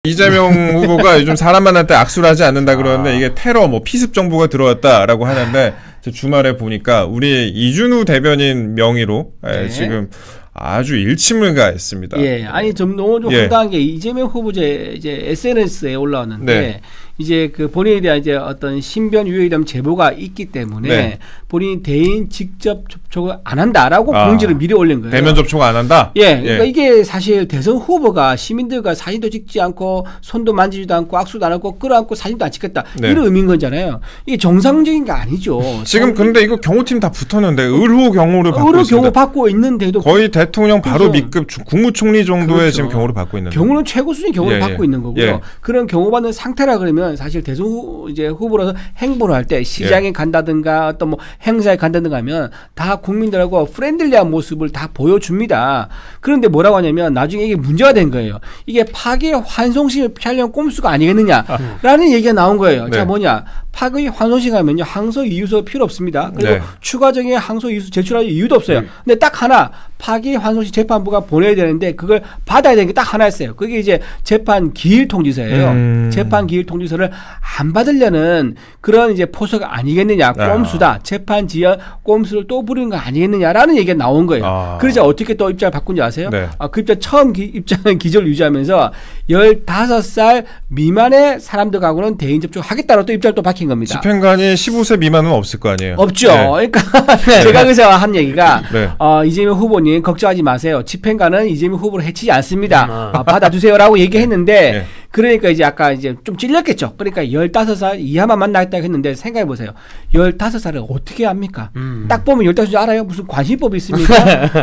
이재명 후보가 요즘 사람 만날 때 악수를 하지 않는다 그러는데 이게 테러 뭐 피습 정보가 들어왔다라고 하는데 주말에 보니까 우리 이준우 대변인 명의로 지금 아주 일침을 가했습니다. 예, 아니 좀 너무 좀 황당한 게 이재명 후보 이제 SNS에 올라왔는데 이제 그 본인에 대한 이제 어떤 신변 위협에 대한 제보가 있기 때문에 본인이 대인 직접 접촉을 안 한다라고 공지를 미리 올린 거예요. 대면 접촉 안 한다? 예, 그러니까 이게 사실 대선 후보가 시민들과 사진도 찍지 않고 손도 만지지도 않고 악수도 안 하고 끌어안고 사진도 안 찍겠다 이런 의미인 거잖아요. 이게 정상적인 게 아니죠. 지금 근데 이거 경호팀 다 붙었는데 의료 경호를 받고 있습니다. 경호 받고 있는데도 거의 대통령 바로 밑급 국무총리 정도의 지금 경호를 받고 있는. 경호는 최고 수준 경호를 받고 있는 거고요. 그런 경호받는 상태라 그러면 사실 대선 후보로서 행보를 할 때 시장에 간다든가 어떤 뭐 행사에 간다든가 하면 다 국민들하고 프렌들리한 모습을 다 보여줍니다. 그런데 뭐라고 하냐면 나중에 이게 문제가 된 거예요. 이게 파괴 환송심을 피하려는 꼼수가 아니겠느냐라는 얘기가 나온 거예요. 자, 뭐냐? 파괴 환송심 하면요 항소 이유서 필요 없습니다. 그리고 추가적인 항소 이유서 제출할 이유도 없어요. 근데 딱 하나 파기 환송시 재판부가 보내야 되는데 그걸 받아야 되는 게 딱 하나였어요. 그게 이제 재판 기일 통지서예요. 재판 기일 통지서를 안 받으려는 그런 이제 포석가 아니겠느냐, 꼼수다. 재판 지연 꼼수를 또 부리는 거 아니겠느냐라는 얘기가 나온 거예요. 그러자 어떻게 또 입장을 바꾼지 아세요? 그 입장 처음 입장은 기조를 유지하면서 15살 미만의 사람들하고는 대인 접촉하겠다라고 또 입장을 또 바뀐 겁니다. 집행관이 15세 미만은 없을 거 아니에요? 없죠. 그러니까 제가 그래서 한 얘기가 이재명 후보님 걱정하지 마세요. 집행관은 이재명 후보를 해치지 않습니다. 받아주세요라고 얘기했는데 그러니까 이제 아까 이제 좀 찔렸겠죠. 그러니까 15살 이하만 만나겠다고 했는데 생각해 보세요. 15살을 어떻게 합니까? 딱 보면 15살 알아요? 무슨 관심법이 있습니까?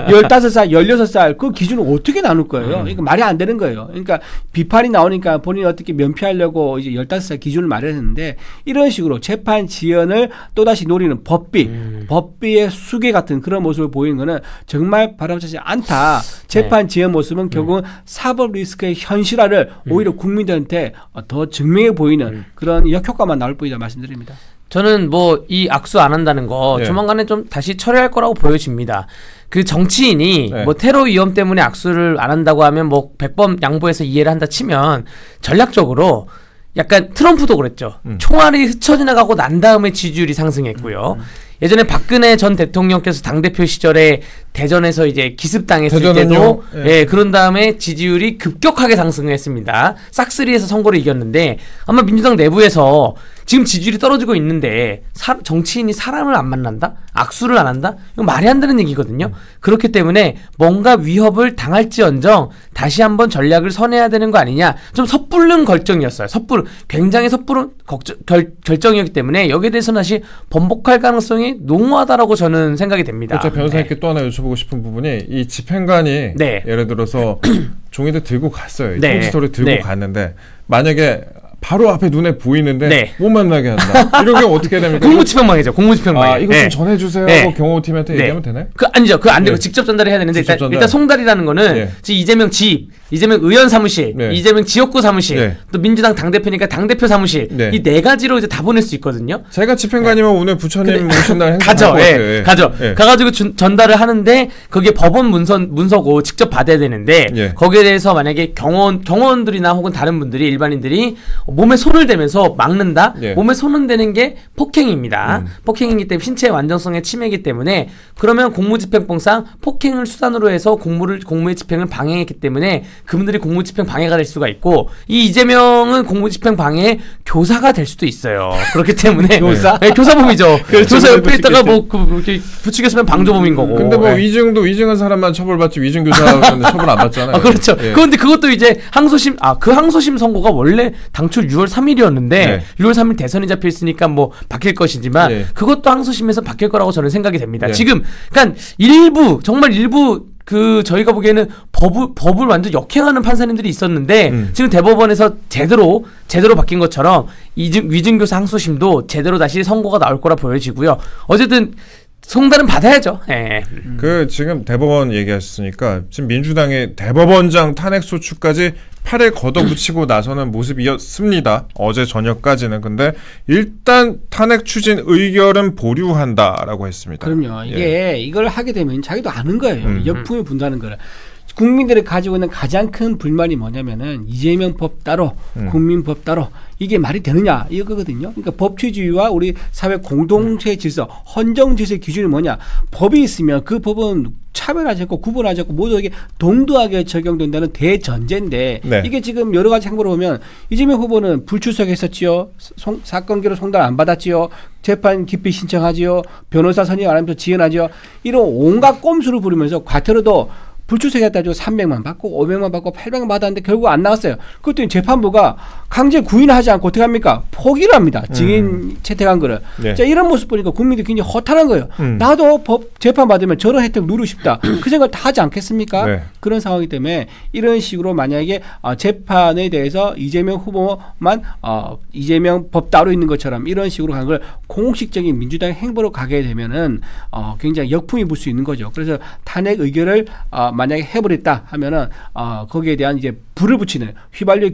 15살, 16살 그 기준을 어떻게 나눌 거예요? 그러니까 말이 안 되는 거예요. 그러니까 비판이 나오니까 본인이 어떻게 면피하려고 이제 15살 기준을 마련했는데 이런 식으로 재판 지연을 또다시 노리는 법비의 수괴 같은 그런 모습을 보이는 거는 정말 바람직하지 않다. 재판 지연 모습은 결국은 사법 리스크의 현실화를 오히려 국민들한테 더 증명해 보이는 그런 역효과만 나올 뿐이다 말씀드립니다. 저는 뭐 이 악수 안 한다는 거 조만간에 좀 다시 처리할 거라고 보여집니다. 그 정치인이 뭐 테러 위험 때문에 악수를 안 한다고 하면 뭐 100번 양보해서 이해를 한다 치면 전략적으로 약간 트럼프도 그랬죠. 총알이 흩어지나가고 난 다음에 지지율이 상승했고요. 예전에 박근혜 전 대통령께서 당대표 시절에 대전에서 이제 기습당했을 때도 그런 다음에 지지율이 급격하게 상승을 했습니다. 싹쓸이에서 선거를 이겼는데 아마 민주당 내부에서 지금 지지율이 떨어지고 있는데 정치인이 사람을 안 만난다? 악수를 안 한다? 이건 말이 안 되는 얘기거든요. 그렇기 때문에 뭔가 위협을 당할지언정 다시 한번 전략을 선회해야 되는 거 아니냐. 좀 섣부른 결정이었어요. 굉장히 섣부른 결정이었기 때문에 여기에 대해서는 다시 번복할 가능성이 농후하다라고 저는 생각이 됩니다. 그렇죠. 변호사님께 또 하나 여쭤보고 싶은 부분이 이 집행관이 예를 들어서 종이를 들고 갔어요. 통지서를 들고 갔는데 만약에 바로 앞에 눈에 보이는데 못 만나게 한다. 이런 경우 어떻게 됩니까? 공무집행방해죠. 공무집행방해. 이거 좀 전해주세요 하고 경호팀한테 얘기하면 되나요? 아니죠. 그거 안 되고 직접 전달을 해야 되는데 일단 송달이라는 거는 이재명 집, 이재명 의원 사무실, 이재명 지역구 사무실, 또 민주당 당대표니까 당대표 사무실 이 네 가지로 이제 다 보낼 수 있거든요. 제가 집행관이면 오늘 부처님 모신 날 가죠. 가죠. 가가지고 전달을 하는데 그게 법원 문서고 직접 받아야 되는데 거기에 대해서 만약에 경호원들이나 혹은 다른 분들이 일반인들이 몸에 손을 대면서 막는다? 몸에 손을 대는 게 폭행입니다. 폭행이기 때문에 신체의 완전성의 침해이기 때문에 그러면 공무집행법상 폭행을 수단으로 해서 공무의 집행을 방해했기 때문에 그분들이 공무집행 방해가 될 수가 있고 이 이재명은 공무집행 방해의 교사가 될 수도 있어요. 그렇기 때문에 교사범이죠. 교사 옆에 있다가 뭐 이렇게 부추겼으면 방조범인 거고. 근데 뭐 위증한 사람만 처벌받지 위증교사는 처벌 안 받잖아요. 그렇죠. 그런데 그것도 이제 그 항소심 선고가 원래 당초 6월 3일이었는데 6월 3일 대선이 잡혀 있으니까 뭐 바뀔 것이지만 그것도 항소심에서 바뀔 거라고 저는 생각이 됩니다. 지금 그러니까 정말 일부 저희가 보기에는 법을 완전 역행하는 판사님들이 있었는데 지금 대법원에서 제대로 바뀐 것처럼 위증교사 항소심도 제대로 다시 선고가 나올 거라 보여지고요. 어쨌든 송달은 받아야죠. 지금 대법원 얘기하셨으니까 지금 민주당의 대법원장 탄핵 소추까지 팔에 걷어붙이고 나서는 모습이었습니다. 어제 저녁까지는. 근데 일단 탄핵 추진 의결은 보류한다라고 했습니다. 그럼요. 이게 이걸 하게 되면 자기도 아는 거예요. 역풍이 분다는 거를. 국민들이 가지고 있는 가장 큰 불만이 뭐냐면은 이재명 법 따로 국민법 따로 이게 말이 되느냐 이거거든요. 그러니까 법치주의와 우리 사회 공동체 질서, 헌정 질서의 기준이 뭐냐? 법이 있으면 그 법은 차별하지 않고 구분하지 않고 모두에게 동등하게 적용된다는 대전제인데 네. 이게 지금 여러 가지 행보를 보면 이재명 후보는 불출석했었지요. 사건기로 송달 안 받았지요. 재판 기피 신청하지요. 변호사 선임 안 하면서 지연하지요. 이런 온갖 꼼수를 부리면서 과태료도 불출석했다고 300만 받고 500만 받고 800만 받았는데 결국 안 나왔어요. 그것도 재판부가 강제 구인하지 않고 어떻게 합니까? 포기를 합니다. 증인 채택한 거를. 네. 자, 이런 모습 보니까 국민들이 굉장히 허탈한 거예요. 나도 법 재판 받으면 저런 혜택 누리고 싶다. 그 생각을 다 하지 않겠습니까? 네. 그런 상황이기 때문에 이런 식으로 만약에 재판에 대해서 이재명 후보만 이재명 법 따로 있는 것처럼 이런 식으로 가는 걸 공식적인 민주당 행보로 가게 되면은 굉장히 역풍이 불 수 있는 거죠. 그래서 탄핵 의결을 만약에 해버렸다 하면은 거기에 대한 이제 불을 붙이는 휘발유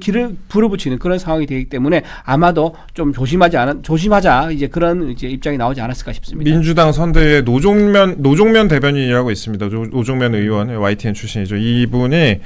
불을 붙이는 그런 상황이 되기 때문에 아마도 좀 조심하자 이제 그런 이제 입장이 나오지 않았을까 싶습니다. 민주당 선대위에 노종면 대변인이라고 있습니다. 노종면 의원 YTN 출신이죠. 이분이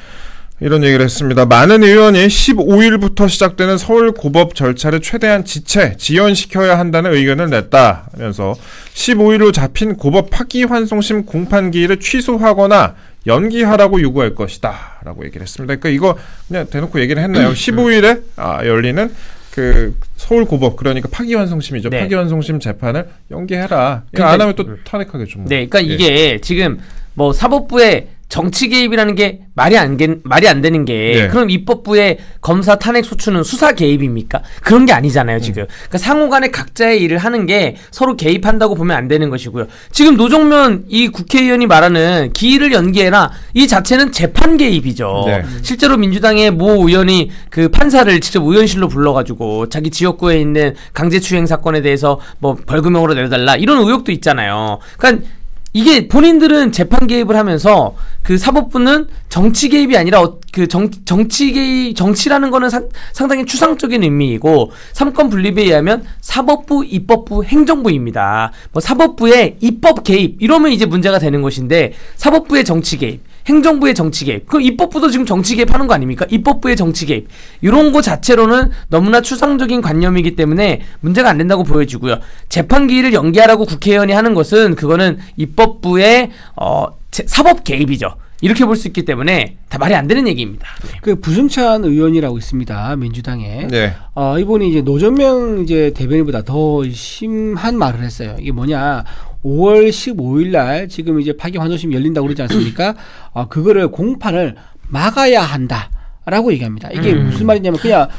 이런 얘기를 했습니다. 많은 의원이 15일부터 시작되는 서울 고법 절차를 최대한 지연시켜야 한다는 의견을 냈다 하면서 15일로 잡힌 고법 파기환송심 공판기일을 취소하거나 연기하라고 요구할 것이다 라고 얘기를 했습니다. 그러니까 이거 그냥 대놓고 얘기를 했나요? 15일에 열리는 그 서울 고법 그러니까 파기환송심이죠. 네. 파기환송심 재판을 연기해라. 이거 안 하면 또 탄핵하겠죠. 뭐. 네, 그러니까 이게 지금 뭐 사법부의 정치 개입이라는 게 말이 안 되는 게 네. 그럼 입법부의 검사 탄핵 소추는 수사 개입입니까? 그런 게 아니잖아요 지금. 그러니까 상호간에 각자의 일을 하는 게 서로 개입한다고 보면 안 되는 것이고요. 지금 노종면 이 국회의원이 말하는 기일을 연기해라 이 자체는 재판 개입이죠. 네. 실제로 민주당의 모 의원이 그 판사를 직접 의원실로 불러가지고 자기 지역구에 있는 강제추행 사건에 대해서 뭐 벌금형으로 내려달라 이런 의혹도 있잖아요. 그러니까 이게 본인들은 재판 개입을 하면서 그 사법부는 정치 개입이 아니라 그 정치라는 거는 상당히 추상적인 의미이고 삼권 분립에 의하면 사법부, 입법부, 행정부입니다. 뭐 사법부의 입법 개입 이러면 이제 문제가 되는 것인데 사법부의 정치 개입, 행정부의 정치 개입, 그 입법부도 지금 정치 개입하는 거 아닙니까? 입법부의 정치 개입 이런 거 자체로는 너무나 추상적인 관념이기 때문에 문제가 안 된다고 보여지고요. 재판 기일을 연기하라고 국회의원이 하는 것은 그거는 입법부의 사법 개입이죠. 이렇게 볼 수 있기 때문에 다 말이 안 되는 얘기입니다. 네. 그 부승찬 의원이라고 있습니다. 민주당에. 네. 이분이 이제 노정명 이제 대변인보다 더 심한 말을 했어요. 이게 뭐냐? 5월 15일 날 지금 이제 파기환송심이 열린다고 그러지 않습니까? 그거를 공판을 막아야 한다. 라고 얘기합니다. 이게 무슨 말이냐면 그냥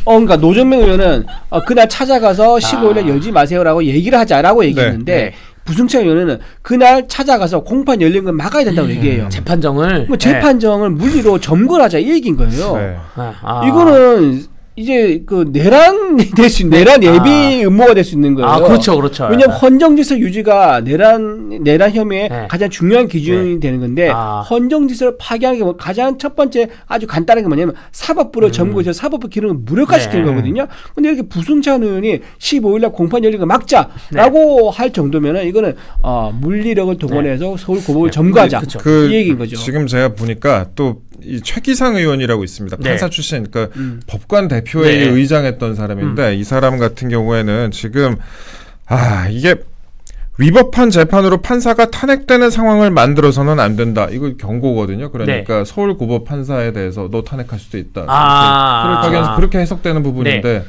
그러니까 노정명 의원은 그날 찾아가서 15일에 열지 마세요라고 얘기를 하자라고 얘기했는데 네. 부승찬 의원은 그날 찾아가서 공판 열린 걸 막아야 된다고 얘기해요. 재판정을 재판정을 물리로 점거하자 이 얘기인 거예요. 네. 이거는 이제 그 내란이 될 수 내란 예비 음모가 될 수 있는 거예요. 그렇죠, 그렇죠. 왜냐하면 헌정질서 유지가 내란 혐의의 가장 중요한 기준이 되는 건데 헌정질서를 파괴하는 게 가장 첫 번째 아주 간단한 게 뭐냐면 사법부를 점거해서 사법부 기능을 무력화시키는 거거든요. 근데 이렇게 부승찬 의원이 15일날 공판 열린 거 막자라고 할 정도면은 이거는 물리력을 동원해서 서울 고법을 점거하자 이 얘기인 거죠. 지금 제가 보니까 또 이 최기상 의원이라고 있습니다. 판사 출신, 그러니까 법관 대표회의 의장했던 사람인데 이 사람 같은 경우에는 지금 이게 위법한 재판으로 판사가 탄핵되는 상황을 만들어서는 안 된다. 이거 경고거든요. 그러니까 서울 고법 판사에 대해서 너 탄핵할 수도 있다. 그렇게 해석되는 부분인데.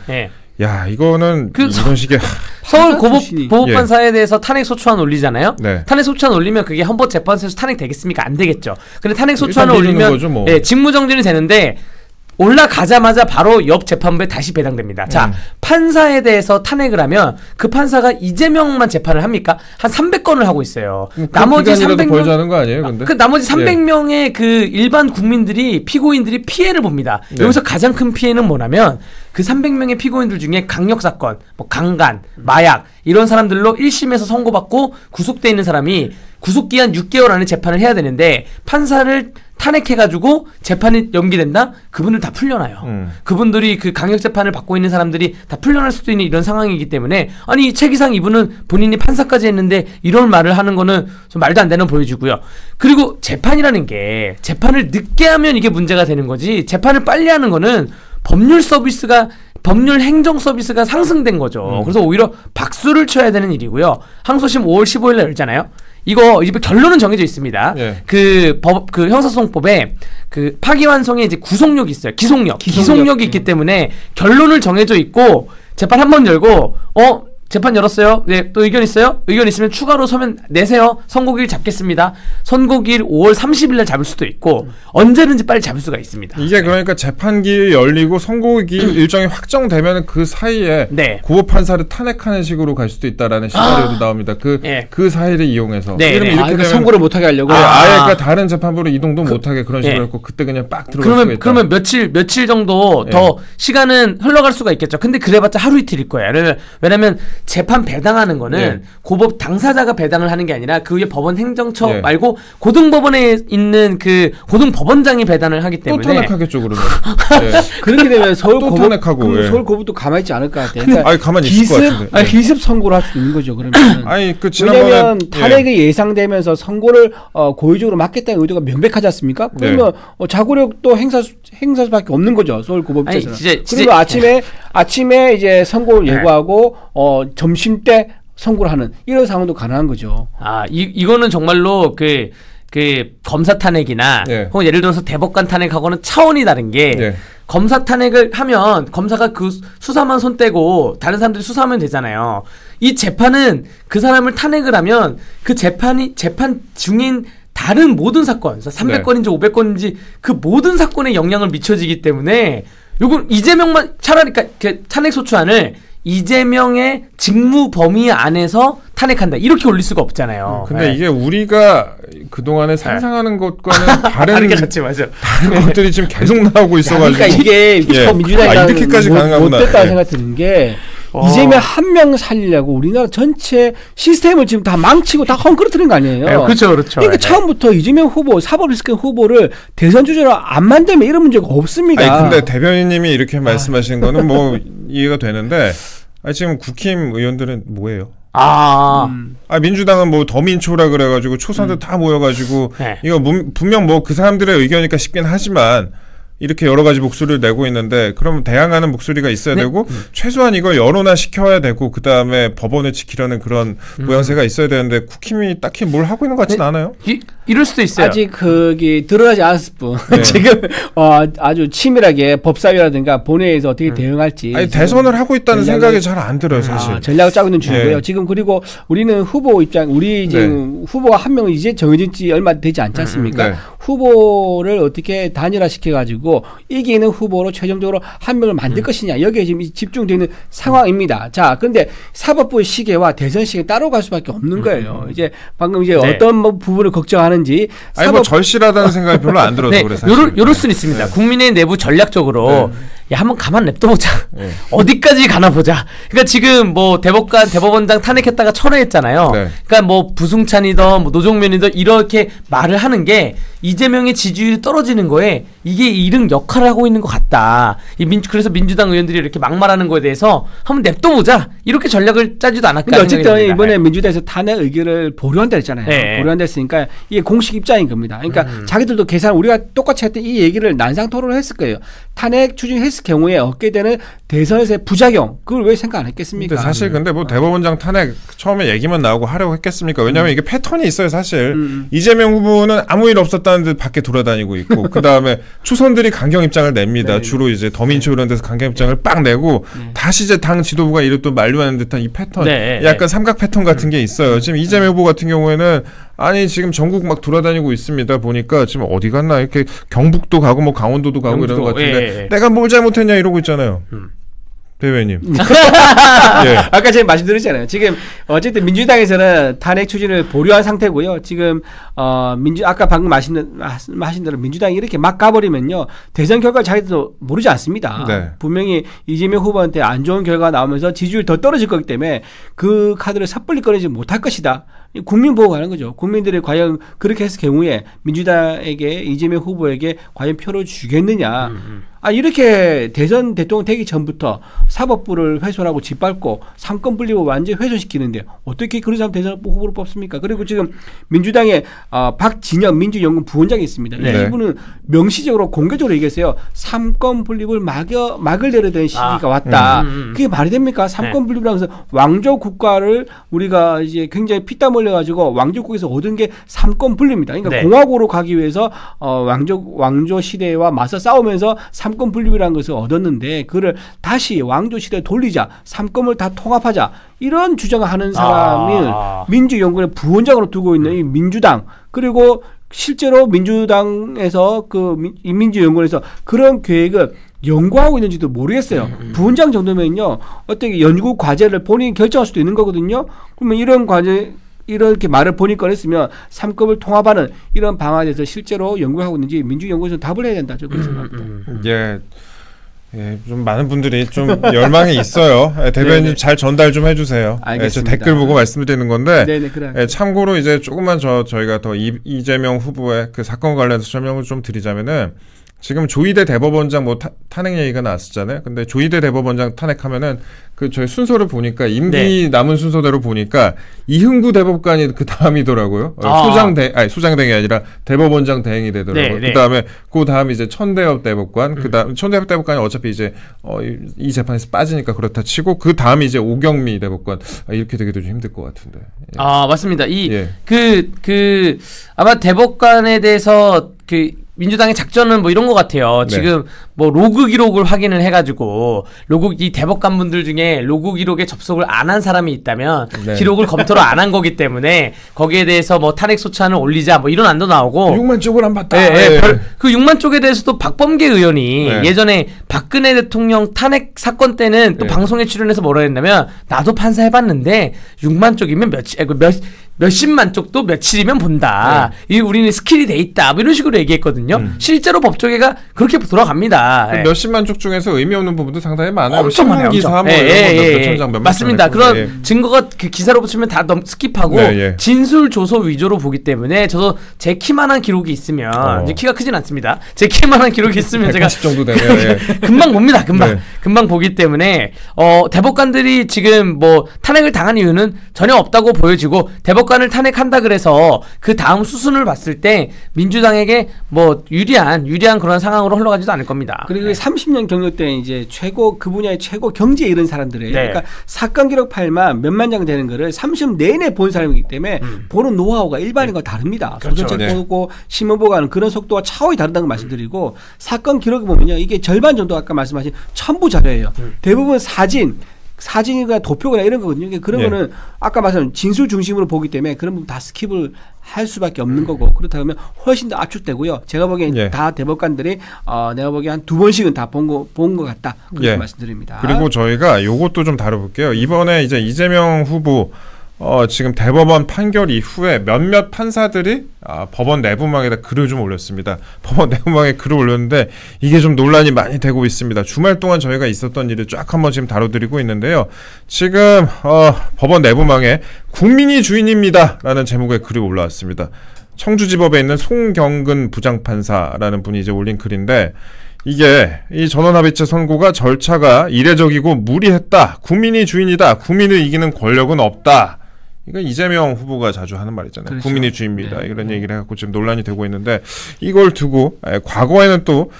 야, 이거는 이런 식의 서울 고법판사에 대해서 탄핵 소추안 올리잖아요. 네. 탄핵 소추안 올리면 그게 헌법재판소에서 탄핵 되겠습니까? 안 되겠죠. 근데 탄핵 소추안을 올리면 거죠, 뭐. 직무정지는 되는데 올라가자마자 바로 옆 재판부에 다시 배당됩니다. 자, 판사에 대해서 탄핵을 하면 그 판사가 이재명만 재판을 합니까? 한 300건을 하고 있어요. 나머지 300명 보여주는 거 아니에요, 근데? 그 나머지 300명의 그 일반 국민들이 피고인들이 피해를 봅니다. 여기서 가장 큰 피해는 뭐냐면 그 300명의 피고인들 중에 강력사건, 뭐 강간, 마약 이런 사람들로 1심에서 선고받고 구속돼 있는 사람이 구속기한 6개월 안에 재판을 해야 되는데 판사를 탄핵해가지고 재판이 연기된다? 그분들 다 풀려나요. 그분들이 그 강력 재판을 받고 있는 사람들이 다 풀려날 수도 있는 이런 상황이기 때문에 아니 책 이상 이분은 본인이 판사까지 했는데 이런 말을 하는 거는 좀 말도 안 되는 보여주고요. 그리고 재판이라는 게 재판을 늦게 하면 이게 문제가 되는 거지 재판을 빨리 하는 거는 법률 행정 서비스가 상승된 거죠. 그래서 오히려 박수를 쳐야 되는 일이고요. 항소심 5월 15일 날 열잖아요. 이거 이제 결론은 정해져 있습니다. 예. 그 형사소송법에 그 파기환송에 이제 구속력이 있어요. 기속력이 있기 때문에 결론을 정해져 있고 재판 한 번 열고 재판 열었어요. 네, 또 의견 있어요? 의견 있으면 추가로 서면 내세요. 선고일 잡겠습니다. 선고일 5월 30일 날 잡을 수도 있고 언제든지 빨리 잡을 수가 있습니다. 이게 그러니까 재판기 열리고 선고일 일정이 확정되면 그 사이에 네. 고법 판사를 탄핵하는 식으로 갈 수도 있다라는 시나리오도 나옵니다. 그 사이를 이용해서. 네. 이렇게 되면 선고를 못하게 하려고. 아예 그러니까 다른 재판부로 이동도 못하게 그런 식으로 했고 그때 그냥 빡 들어갈 수가 있다. 그러면 며칠 정도 더 시간은 흘러갈 수가 있겠죠. 근데 그래봤자 하루 이틀일 거예요. 왜냐면 재판 배당하는 거는 고법 당사자가 배당을 하는 게 아니라 그 위에 법원 행정처 말고 고등법원에 있는 그 고등법원장이 배당을 하기 때문에 또 탄핵하겠죠 그러면. 그렇게 되면 서울 또 탄핵하고 서울 고법도 가만히 있지 않을 것 같아요. 그러니까 아니 가만히 있을 것 같은데. 기습 선고를 할 수 있는 거죠 그러면. 아니 그 지난번에 왜냐면 탄핵이 예상되면서 선고를 고의적으로 막겠다는 의도가 명백하지 않습니까? 그러면 자구력도 행사 수밖에 없는 거죠 서울 고법에서는. 그리고 아침에 이제 선고를 예고하고 점심 때 선고를 하는 이런 상황도 가능한 거죠. 이거는 정말로 그 검사 탄핵이나 혹은 예를 들어서 대법관 탄핵하고는 차원이 다른 게 검사 탄핵을 하면 검사가 그 수사만 손 떼고 다른 사람들이 수사하면 되잖아요. 이 재판은 그 사람을 탄핵을 하면 그 재판 중인 다른 모든 사건, 300건인지 500건인지 그 모든 사건에 영향을 미쳐지기 때문에 요건 이재명만 차라리 탄핵 소추안을 이재명의 직무 범위 안에서 탄핵한다 이렇게 올릴 수가 없잖아요. 근데 이게 우리가 그동안에 상상하는 것과는 다른 것들이 지금 계속 나오고 있어가지고 그러니까 이게 민주당이 이렇게까지 가능하구나. 못됐다 생각 드는 게 이재명 한 명 살리려고 우리나라 전체 시스템을 지금 다 망치고 다 헝클어뜨린 거 아니에요. 그렇죠. 그러니까 처음부터 이재명 후보 사법리스크 후보를 대선 주자로 안 만들면 이런 문제가 없습니다. 아니 근데 대변인님이 이렇게 말씀하시는 거는 뭐 이해가 되는데 지금 국힘 의원들은 뭐예요? 민주당은 뭐 더민초라 그래가지고 초선들 다 모여가지고 이거 분명 뭐 그 사람들의 의견이니까 싶긴 하지만 이렇게 여러 가지 목소리를 내고 있는데 그러면 대항하는 목소리가 있어야 되고 최소한 이걸 여론화 시켜야 되고 그 다음에 법원을 지키려는 그런 모양새가 있어야 되는데 국힘이 딱히 뭘 하고 있는 것 같지는 않아요. 이럴 수도 있어요. 아직 그게 드러나지 않았을 뿐 지금 아주 치밀하게 법사위라든가 본회의에서 어떻게 대응할지. 대선을 하고 있다는 생각이 잘 안 들어요 사실. 전략을 짜고 있는 중이고요. 지금 그리고 우리는 후보 입장 우리 지금 후보가 한 명은 이제 정해진 지 얼마 되지 않지 않습니까? 후보를 어떻게 단일화시켜가지고 이기는 후보로 최종적으로 한 명을 만들 것이냐 여기에 지금 집중되는 상황입니다. 자, 그런데 사법부의 시계와 대선 시계 따로 갈 수밖에 없는 거예요. 이제 방금 어떤 부분을 걱정하는지. 뭐 절실하다는 생각이 별로 안 들어서 그래 사실. 요럴 수는 있습니다. 국민의 내부 전략적으로 한번 가만 냅둬보자. 어디까지 가나 보자. 그러니까 지금 뭐 대법원장 탄핵했다가 철회했잖아요. 그러니까 뭐 부승찬이든 뭐 노종면이든 이렇게 말을 하는 게 이재명의 지지율이 떨어지는 거에 이게 이른 역할을 하고 있는 것 같다. 그래서 민주당 의원들이 이렇게 막말하는 거에 대해서 한번 냅둬보자. 이렇게 전략을 짜지도 않았까. 근데 어쨌든 이번에 민주당에서 탄핵 의결을 보류한다 했잖아요. 보류한다 했으니까 이게 공식 입장인 겁니다. 그러니까 자기들도 우리가 똑같이 했던 이 얘기를 난상 토론을 했을 거예요. 탄핵 추진했을 경우에 얻게 되는 대선에서의 부작용 그걸 왜 생각 안 했겠습니까? 사실 근데 뭐 대법원장 탄핵 처음에 얘기만 나오고 하려고 했겠습니까? 왜냐하면 이게 패턴이 있어요 사실. 이재명 후보는 아무 일 없었다는 듯 밖에 돌아다니고 있고 그 다음에 초선들이 강경 입장을 냅니다. 주로 이제 더민초 이런 데서 강경 입장을 빡 내고 다시 이제 당 지도부가 이를 또 만류하는 듯한 이 패턴 약간 삼각 패턴 같은 게 있어요. 지금 이재명 후보 같은 경우에는 지금 전국 막 돌아다니고 있습니다. 보니까 지금 어디 갔나 이렇게 경북도 가고 뭐 강원도도 가고 이러는 것 같은데 내가 뭘 잘못했냐 이러고 있잖아요. 대변인. 아까 제가 말씀드렸잖아요. 지금 어쨌든 민주당에서는 탄핵 추진을 보류한 상태고요. 지금 아까 방금 말씀하신 대로 민주당이 이렇게 막 가버리면요 대선 결과 자기들도 모르지 않습니다. 분명히 이재명 후보한테 안 좋은 결과가 나오면서 지지율이 더 떨어질 거기 때문에 그 카드를 섣불리 꺼내지 못할 것이다 국민 보고 가는 거죠. 국민들이 과연 그렇게 했을 경우에 민주당에게 이재명 후보에게 과연 표를 주겠느냐. 이렇게 대선 대통령 되기 전부터 사법부를 훼손하고 짓밟고 삼권 분립을 완전히 훼손시키는데 어떻게 그런 사람 대선 후보로 뽑습니까? 그리고 지금 민주당의 박진영 민주연구원 부원장이 있습니다. 네. 이분은 명시적으로 공개적으로 얘기했어요. 삼권 분립을 막을 내려야 되는 시기가 왔다. 그게 말이 됩니까? 삼권 분립이라고 해서 왕조 국가를 우리가 이제 굉장히 피땀 흘려가지고 왕조국에서 얻은 게 삼권 분립입니다. 그러니까 공화국으로 가기 위해서 왕조 시대와 맞서 싸우면서 삼권 분립이라는 것을 얻었는데 그를 다시 왕조 시대에 돌리자, 삼권을 다 통합하자 이런 주장을 하는 사람이 민주연구원의 부원장으로 두고 있는 이 민주당 그리고 실제로 민주당에서 이 민주연구원에서 그런 계획을 연구하고 있는지도 모르겠어요. 부원장 정도면요 어떻게 연구 과제를 본인이 결정할 수도 있는 거거든요. 그러면 이런 과제 이렇게 말을 본인이 꺼냈으면 삼권을 통합하는 이런 방안에 대해서 실제로 연구하고 있는지 민주연구원에서 답을 해야 된다. 저는 생각합니다. 좀 많은 분들이 좀 열망이 있어요. 대변인 잘 전달 좀 해주세요. 알겠습니다. 저 댓글 보고 말씀드리는 건데 그래. 참고로 이제 조금만 저희가 더 이재명 후보의 그 사건 관련해서 설명을 좀 드리자면은 지금 조희대 대법원장 탄핵 얘기가 나왔었잖아요. 근데 조희대 대법원장 탄핵하면은 저희 순서를 보니까 임기 남은 순서대로 보니까 이흥구 대법관이 그 다음이더라고요. 소장대행이 아니라 대법원장 대행이 되더라고요. 그 다음에 이제 천대엽 대법관, 그 다음 천대엽 대법관이 어차피 이제 이 재판에서 빠지니까 그렇다 치고 그 다음이 이제 오경미 대법관 이렇게 되기도 좀 힘들 것 같은데. 맞습니다. 아마 대법관에 대해서 민주당의 작전은 뭐 이런 것 같아요. 지금 뭐 로그 기록을 확인을 해가지고 이 대법관분들 중에 로그 기록에 접속을 안 한 사람이 있다면 기록을 검토를 안 한 거기 때문에 거기에 대해서 뭐 탄핵 소추안을 올리자 뭐 이런 안도 나오고 6만 쪽을 안 봤다. 그 6만 쪽에 대해서도 박범계 의원이 예전에 박근혜 대통령 탄핵 사건 때는 또 방송에 출연해서 뭐라 했냐면 나도 판사 해봤는데 6만 쪽이면 몇십만 쪽도 며칠이면 본다. 우리는 스킬이 돼 있다. 뭐 이런 식으로 얘기했거든요. 실제로 법조계가 그렇게 돌아갑니다. 몇십만 쪽 중에서 의미 없는 부분도 상당히 많아요. 엄청 많아요. 기사 몇천 장, 몇만 맞습니다. 그런 증거가 증거가 기사로 붙이면 다 스킵하고 진술 조서 위주로 보기 때문에 저도 제 키만한 기록이 있으면 이제 키가 크진 않습니다. 제 키만한 기록이 있으면 제가 180 정도 되면 금방 봅니다. 금방 보기 때문에 대법관들이 지금 뭐 탄핵을 당한 이유는 전혀 없다고 보여지고 대법관을 탄핵한다 그래서 그 다음 수순을 봤을 때 민주당에게 뭐 유리한 그런 상황으로 흘러가지도 않을 겁니다. 그리고 30년 경력 때 이제 그 분야의 최고 경지에 이른 사람들이에요. 그러니까 사건 기록 파일만 몇만 장 되는 거를 30년 내내 본 사람이기 때문에 보는 노하우가 일반인과 다릅니다. 소설책 보고 신문 보고 하는 그런 속도가 차원이 다르다는 걸 말씀드리고 사건 기록을 보면요. 이게 절반 정도 아까 말씀하신 첨부 자료예요. 대부분 사진이나 도표거나 이런 거거든요. 그런 거는 아까 말씀하신 진술 중심으로 보기 때문에 그런 부분 다 스킵을 할 수밖에 없는 거고 그렇다 보면 훨씬 더 압축되고요. 제가 보기엔 다 대법관들이 내가 보기엔 한 2번씩은 다 본 것 같다. 그렇게 말씀드립니다. 그리고 저희가 요것도 좀 다뤄볼게요. 이번에 이제 이재명 후보 지금 대법원 판결 이후에 몇몇 판사들이 법원 내부망에다 글을 좀 올렸습니다. 법원 내부망에 글을 올렸는데 이게 좀 논란이 많이 되고 있습니다. 주말 동안 저희가 있었던 일을 쫙 한번 지금 다뤄드리고 있는데요. 지금 법원 내부망에 국민이 주인입니다 라는 제목의 글이 올라왔습니다. 청주지법에 있는 송경근 부장판사라는 분이 이제 올린 글인데 이게 이 전원합의체 선고가 절차가 이례적이고 무리했다. 국민이 주인이다. 국민을 이기는 권력은 없다. 이거 이재명 후보가 자주 하는 말이잖아요. 그렇죠. 국민이 주인입니다. 이런 얘기를 해갖고 지금 논란이 되고 있는데 이걸 두고 과거에는 또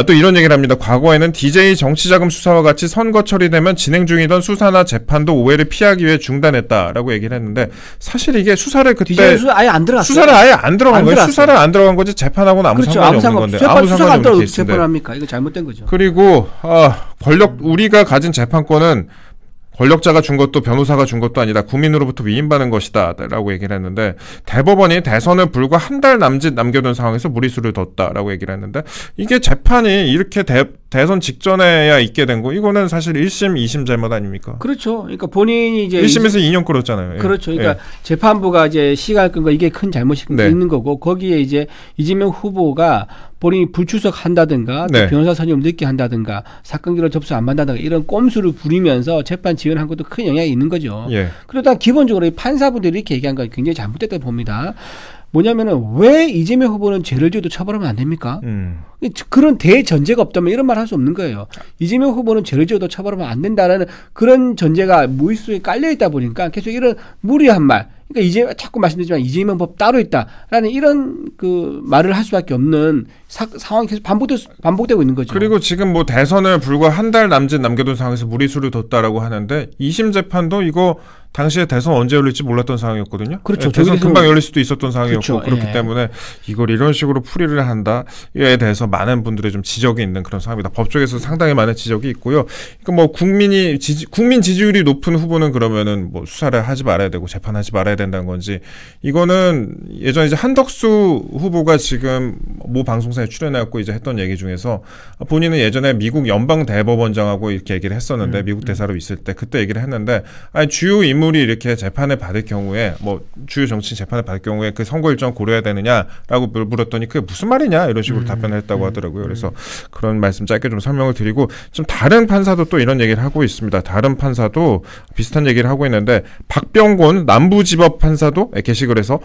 이런 얘기를 합니다. 과거에는 DJ 정치자금 수사와 같이 선거 처리되면 진행 중이던 수사나 재판도 오해를 피하기 위해 중단했다라고 얘기를 했는데 사실 이게 수사를 그때 수사 아예 안 들어갔어요. 수사를 아예 안 들어간 거예요. 수사를 안 들어간 거지 재판하고는 아무 상관이 없는 건데. 수사가 안 들어가도 재판을 합니까? 이거 잘못된 거죠. 그리고 우리가 가진 재판권은 권력자가 준 것도 변호사가 준 것도 아니다. 국민으로부터 위임받은 것이다. 라고 얘기를 했는데 대법원이 대선을 불과 한 달 남짓 남겨둔 상황에서 무리수를 뒀다라고 얘기를 했는데 이게 재판이 이렇게 대선 직전에야 있게 된 거 이거는 사실 1심, 2심 잘못 아닙니까? 그렇죠. 그러니까 본인이 이제 1심에서 2년 끌었잖아요. 그렇죠. 그러니까 재판부가 이제 시간을 끈 거 이게 큰 잘못이 있는 거고 거기에 이제 이재명 후보가 본인이 불출석한다든가 또 변호사 선임을 늦게 한다든가 사건 기록 접수 안 받는다든가 이런 꼼수를 부리면서 재판 지연한 것도 큰 영향이 있는 거죠. 그러다 기본적으로 이 판사분들이 이렇게 얘기한 건 굉장히 잘못됐다고 봅니다. 뭐냐면은 왜 이재명 후보는 죄를 지어도 처벌하면 안 됩니까? 그런 대전제가 없다면 이런 말 할 수 없는 거예요. 이재명 후보는 죄를 지어도 처벌하면 안 된다라는 그런 전제가 무의식에 깔려 있다 보니까 계속 이런 무리한 말. 그러니까 이제 자꾸 말씀드리지만 이재명 법 따로 있다라는 이런 그 말을 할 수밖에 없는 상황이 계속 반복되고 있는 거죠. 그리고 지금 뭐 대선을 불과 한 달 남짓 남겨둔 상황에서 무리수를 뒀다라고 하는데 2심 재판도 이거 당시에 대선 언제 열릴지 몰랐던 상황이었거든요. 그렇죠. 대선 금방 열릴 수도 있었던 상황이었고 그렇죠. 그렇기 때문에 이걸 이런 식으로 풀이를 한다에 대해서 많은 분들의 좀 지적이 있는 그런 상황입니다. 법조계에서 상당히 많은 지적이 있고요. 그러니까 뭐 국민 지지율이 높은 후보는 그러면은 뭐 수사를 하지 말아야 되고 재판하지 말아야 된다는 건지 이거는 예전에 이제 한덕수 후보가 지금 모 방송사에 출연해갖고 이제 했던 얘기 중에서 본인은 예전에 미국 연방 대법원장하고 이렇게 얘기를 했었는데 미국 대사로 있을 때 그때 얘기를 했는데 아니 주요 인물이 이렇게 재판을 받을 경우에 뭐 주요 정치인 재판을 받을 경우에 그 선고 일정 고려해야 되느냐라고 물었더니 그게 무슨 말이냐 이런 식으로 답변을 했다고 하더라고요. 그래서 그런 말씀 짧게 좀 설명을 드리고 좀 다른 판사도 또 이런 얘기를 하고 있습니다. 다른 판사도 비슷한 얘기를 하고 있는데 박병곤 남부지법 판사도 게시글 해서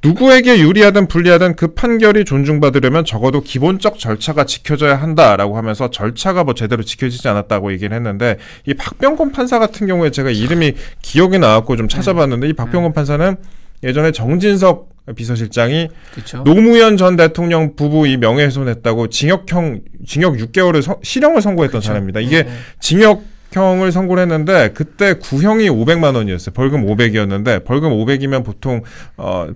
누구에게 유리하든 불리하든 그 판결이 존중받으려면 적어도 기본적 절차가 지켜져야 한다라고 하면서 절차가 뭐 제대로 지켜지지 않았다고 얘기를 했는데 이 박병곤 판사 같은 경우에 제가 이름이 기억이 나왔고 좀 찾아봤는데 이 박병곤 판사는 예전에 정진석 비서실장이 그쵸? 노무현 전 대통령 부부 이 명예훼손했다고 징역 6개월을 실형을 선고했던 그쵸? 사람입니다. 이게 징역형을 선고를 했는데 그때 구형이 500만 원이었어요. 벌금 500이었는데 벌금 500이면 보통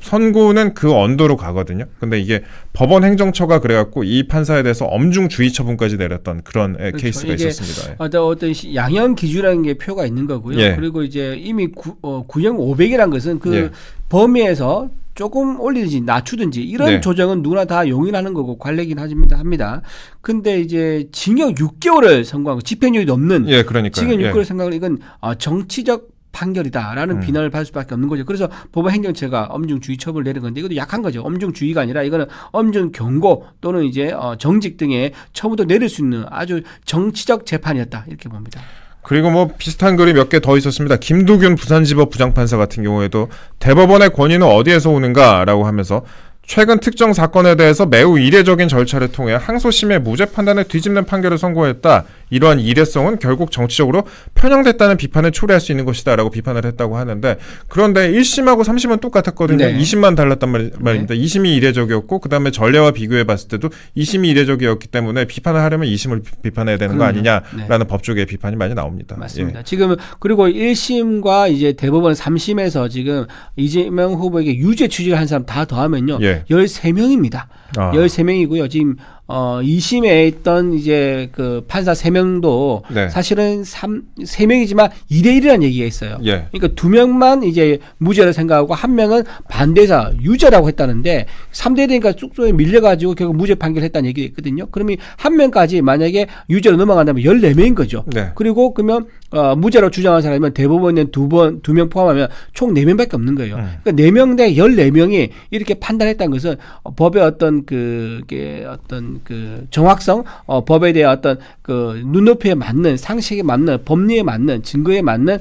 선고는 그 언도로 가거든요. 근데 이게 법원 행정처가 그래갖고 이 판사에 대해서 엄중 주의 처분까지 내렸던 그런 그렇죠. 케이스가 있었습니다. 어떤 양형 기준이라는 게 표가 있는 거고요. 그리고 이제 이미 구형 500이라는 것은 그 범위에서 조금 올리든지 낮추든지 이런 조정은 누구나 다 용인하는 거고 관례긴 합니다. 근데 이제 징역 6개월을 선고한 거 집행유예도 없는 징역 6개월 선고한 이건 정치적 판결이다라는 비난을 받을 수밖에 없는 거죠. 그래서 법원 행정처가 엄중주의 처분을 내린 건데 이것도 약한 거죠. 엄중주의가 아니라 이거는 엄중 경고 또는 이제 정직 등의 처분도 내릴 수 있는 아주 정치적 재판이었다 이렇게 봅니다. 그리고 뭐 비슷한 글이 몇 개 더 있었습니다. 김두균 부산지법 부장판사 같은 경우에도 대법원의 권위는 어디에서 오는가라고 하면서 최근 특정 사건에 대해서 매우 이례적인 절차를 통해 항소심의 무죄 판단을 뒤집는 판결을 선고했다. 이러한 이례성은 결국 정치적으로 편향됐다는 비판을 초래할 수 있는 것이다라고 비판을 했다고 하는데 그런데 1심하고 3심은 똑같았거든요. 2심만 달랐단 말입니다. 2심이 이례적이었고 그다음에 전례와 비교해 봤을 때도 2심이 이례적이었기 때문에 비판을 하려면 2심을 비판해야 되는 거 아니냐라는 법조계의 비판이 많이 나옵니다. 맞습니다. 지금 그리고 1심과 이제 대법원 3심에서 지금 이재명 후보에게 유죄 취지를 한 사람 다 더하면요. 13명입니다. 13명이고요. 지금 2심에 있던 이제 그 판사 3명도 사실은 3명이지만 2대1이라는 얘기가 있어요. 그러니까 2명만 이제 무죄를 생각하고 1명은 반대해서 유죄라고 했다는데 3대1이니까 쑥쑥 밀려가지고 결국 무죄 판결했다는 얘기가 있거든요. 그러면 1명까지 만약에 유죄로 넘어간다면 14명인 거죠. 그리고 그러면 무죄로 주장한 사람이면 대법원에 2명 포함하면 총 4명밖에 없는 거예요. 그러니까 4명 대 14명이 이렇게 판단했다는 것은 법의 어떤 그 정확성, 법에 대한 어떤 그 눈높이에 맞는 상식에 맞는 법리에 맞는 증거에 맞는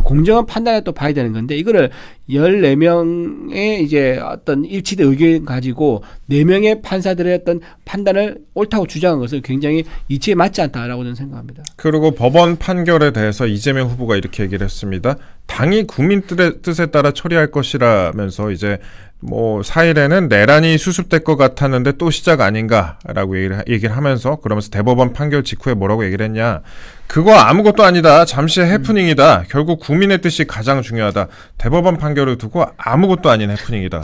공정한 판단을 또 봐야 되는 건데 이거를 14명의 이제 어떤 일치된 의견 가지고 4명의 판사들의 어떤 판단을 옳다고 주장한 것은 굉장히 이치에 맞지 않다라고 저는 생각합니다. 그리고 법원 판결에 대해서 이재명 후보가 이렇게 얘기를 했습니다. 당이 국민 뜻에 따라 처리할 것이라면서 이제 뭐 4일에는 내란이 수습될 것 같았는데 또 시작 아닌가라고 얘기를 하면서 그러면서 대법원 판결 직후에 뭐라고 얘기를 했냐. 그거 아무것도 아니다. 잠시의 해프닝이다. 결국 국민의 뜻이 가장 중요하다. 대법원 판결을 두고 아무것도 아닌 해프닝이다.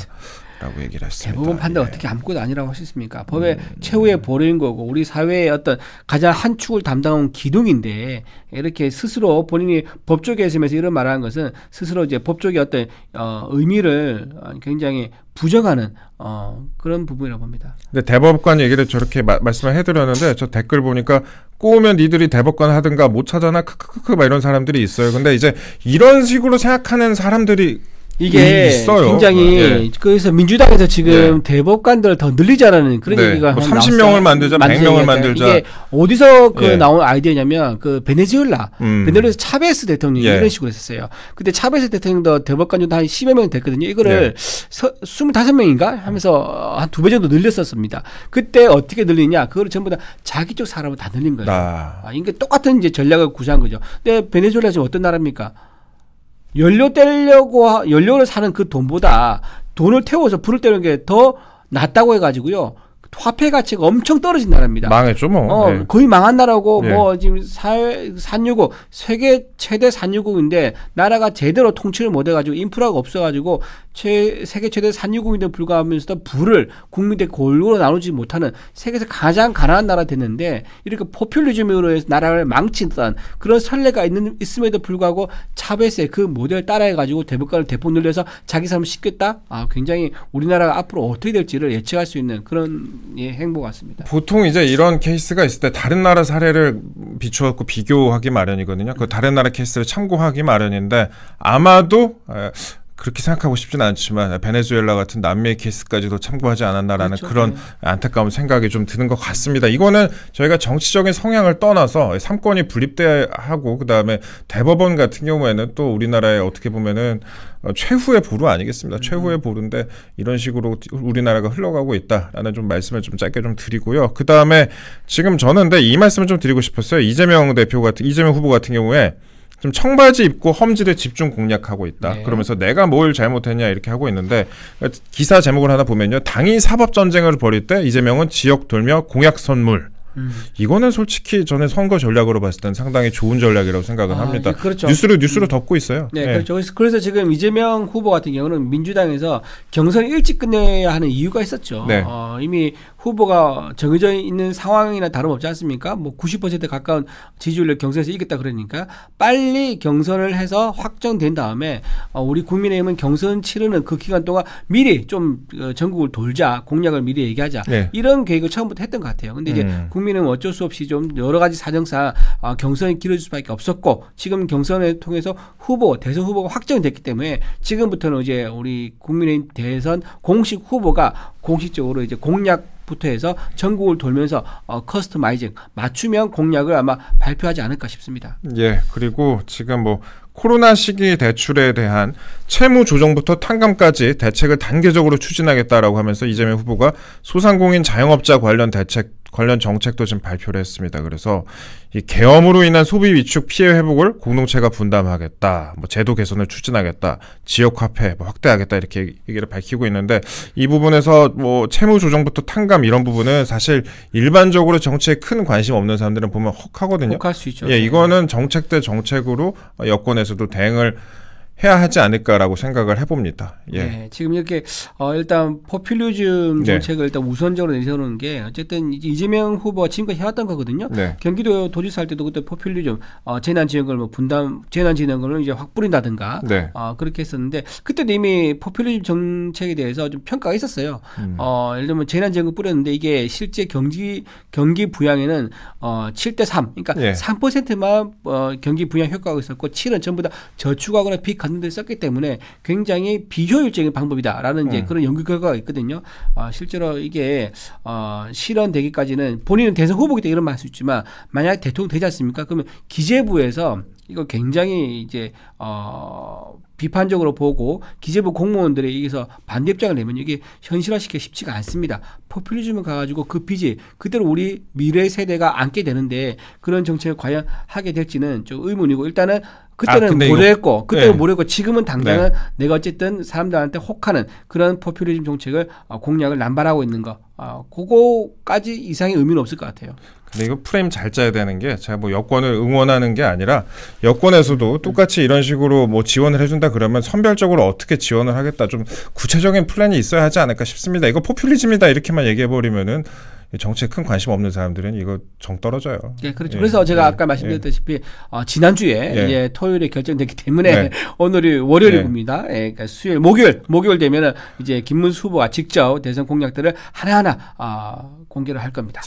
라고 얘기를 했습니다. 대법원 판단 어떻게 아무것도 아니라고 할 수 있습니까? 법의 최후의 보루인 거고 우리 사회의 어떤 가장 한 축을 담당한 기둥인데 이렇게 스스로 본인이 법조계에 있으면서 이런 말을 하는 것은 스스로 이제 법조계 어떤 의미를 굉장히 부정하는 그런 부분이라고 봅니다. 근데 대법관 얘기를 저렇게 말씀을 해드렸는데 저 댓글 보니까 꼬우면 니들이 대법관 하든가 못 찾아나 크크크크 막 이런 사람들이 있어요. 근데 이제 이런 식으로 생각하는 사람들이 이게 있어요. 굉장히 그래서 민주당에서 지금 대법관들을 더 늘리자라는 그런 얘기가 뭐 30명을 만들자, 100명을 만들자. 이게 어디서 나온 아이디어냐면 그 베네수엘라 차베스 대통령이 이런 식으로 했었어요. 그때 차베스 대통령도 대법관 정도 한 10여 명 됐거든요. 이거를 25명인가 하면서 한 2배 정도 늘렸었습니다. 그때 어떻게 늘리냐? 그걸 전부 다 자기 쪽 사람을 다 늘린 거예요. 이게 똑같은 이제 전략을 구사한 거죠. 근데 베네수엘라 지금 어떤 나라입니까? 연료를 사는 그 돈보다 돈을 태워서 불을 때리는 게 더 낫다고 해가지고요. 화폐 가치가 엄청 떨어진 나라입니다. 망했죠, 뭐. 거의 망한 나라고, 뭐, 지금 산유국, 세계 최대 산유국인데, 나라가 제대로 통치를 못 해가지고, 인프라가 없어가지고, 세계 최대 산유국인데 불과하면서도 불을 국민들 골고루 나누지 못하는 세계에서 가장 가난한 나라 됐는데, 이렇게 포퓰리즘으로 해서 나라를 망치던 그런 선례가 있음에도 불구하고, 차베스의 그 모델을 따라해가지고, 대법관을 대폭 늘려서 자기 사람을 시켰다? 굉장히 우리나라가 앞으로 어떻게 될지를 예측할 수 있는 그런 행보 같습니다. 보통 이제 이런 케이스가 있을 때 다른 나라 사례를 비추어갖고 비교하기 마련이거든요. 그 다른 나라 케이스를 참고하기 마련인데 아마도 그렇게 생각하고 싶지는 않지만 베네수엘라 같은 남미의 케이스까지도 참고하지 않았나라는 그런 안타까운 생각이 좀 드는 것 같습니다. 이거는 저희가 정치적인 성향을 떠나서 3권이 분립돼하고 그다음에 대법원 같은 경우에는 또 우리나라에 어떻게 보면은 최후의 보루 아니겠습니다. 최후의 보루인데 이런 식으로 우리나라가 흘러가고 있다라는 좀 말씀을 좀 짧게 좀 드리고요. 그다음에 지금 저는 근데 이 말씀을 좀 드리고 싶었어요. 이재명 후보 같은 경우에 좀 청바지 입고 험지를 집중 공략하고 있다. 그러면서 내가 뭘 잘못했냐 이렇게 하고 있는데 기사 제목을 하나 보면요. 당이 사법전쟁을 벌일 때 이재명은 지역 돌며 공약 선물. 이거는 솔직히 저는 선거 전략으로 봤을 때는 상당히 좋은 전략이라고 생각을 합니다. 그렇죠. 뉴스로 덮고 있어요. 그렇죠. 그래서 지금 이재명 후보 같은 경우는 민주당에서 경선을 일찍 끝내야 하는 이유가 있었죠. 이미 후보가 정해져 있는 상황이나 다름없지 않습니까? 뭐 90% 가까운 지지율로 경선에서 이겼다 그러니까 빨리 경선을 해서 확정된 다음에 우리 국민의힘은 경선 치르는 그 기간 동안 미리 좀 전국을 돌자, 공약을 미리 얘기하자 이런 계획을 처음부터 했던 것 같아요. 근데 이제 국민은 어쩔 수 없이 좀 여러 가지 사정상 경선이 길어질 수밖에 없었고 지금 경선을 통해서 대선 후보가 확정됐기 때문에 지금부터는 이제 우리 국민의힘 대선 공식 후보가 공식적으로 이제 공약부터 해서 전국을 돌면서 커스터마이징 맞춤형 공약을 아마 발표하지 않을까 싶습니다. 그리고 지금 뭐 코로나 시기 대출에 대한 채무 조정부터 탕감까지 대책을 단계적으로 추진하겠다라고 하면서 이재명 후보가 소상공인 자영업자 관련 정책도 지금 발표를 했습니다. 그래서 이 계엄으로 인한 소비 위축 피해 회복을 공동체가 분담하겠다. 뭐 제도 개선을 추진하겠다. 지역 화폐 확대하겠다. 이렇게 얘기를 밝히고 있는데 이 부분에서 뭐 채무 조정부터 탕감 이런 부분은 사실 일반적으로 정치에 큰 관심 없는 사람들은 보면 헉하거든요. 헉할 수 있죠. 이거는 정책 대 정책으로 여권에서도 대응을 해야 하지 않을까라고 생각을 해봅니다. 지금 이렇게 일단 포퓰리즘 정책을 일단 우선적으로 내세우는 게 어쨌든 이재명 후보가 지금까지 해왔던 거거든요. 경기도 도지사 할 때도 그때 포퓰리즘 재난지원금을 뭐 재난지원금을 이제 확 뿌린다든가 그렇게 했었는데 그때도 이미 포퓰리즘 정책에 대해서 좀 평가가 있었어요. 예를 들면 재난지원금 뿌렸는데 이게 실제 경기 부양에는 7대3 그러니까 3%만 경기 부양 효과가 있었고 7은 전부 다 저축하거나 빚 갖는 데 썼기 때문에 굉장히 비효율적인 방법이다라는 이제 그런 연구 결과가 있거든요. 실제로 이게 실현되기까지는 본인은 대선 후보기 때문에 이런 말 할 수 있지만 만약 대통령 되지 않습니까? 그러면 기재부에서 이거 굉장히 이제 비판적으로 보고 기재부 공무원들이 여기서 반대 입장을 내면 이게 현실화시키기 쉽지가 않습니다. 포퓰리즘을 가가지고 그 빚이 그대로 우리 미래 세대가 안게 되는데 그런 정책을 과연 하게 될지는 좀 의문이고 일단은 그때는 모르겠고 지금은 당장은 내가 어쨌든 사람들한테 혹하는 그런 포퓰리즘 정책을 공약을 남발하고 있는 거 그거까지 이상의 의미는 없을 것 같아요. 근데 이거 프레임 잘 짜야 되는 게 제가 뭐 여권을 응원하는 게 아니라 여권에서도 똑같이 이런 식으로 뭐 지원을 해준다 그러면 선별적으로 어떻게 지원을 하겠다 좀 구체적인 플랜이 있어야 하지 않을까 싶습니다. 이거 포퓰리즘이다 이렇게만 얘기해버리면은 정치에 큰 관심 없는 사람들은 이거 정 떨어져요. 그렇죠. 그래서 제가 아까 말씀드렸다시피 지난주에 이제 토요일에 결정됐기 때문에 오늘이 월요일입니다. 그러니까 수요일, 목요일 되면은 이제 김문수 후보가 직접 대선 공약들을 하나하나 공개를 할 겁니다.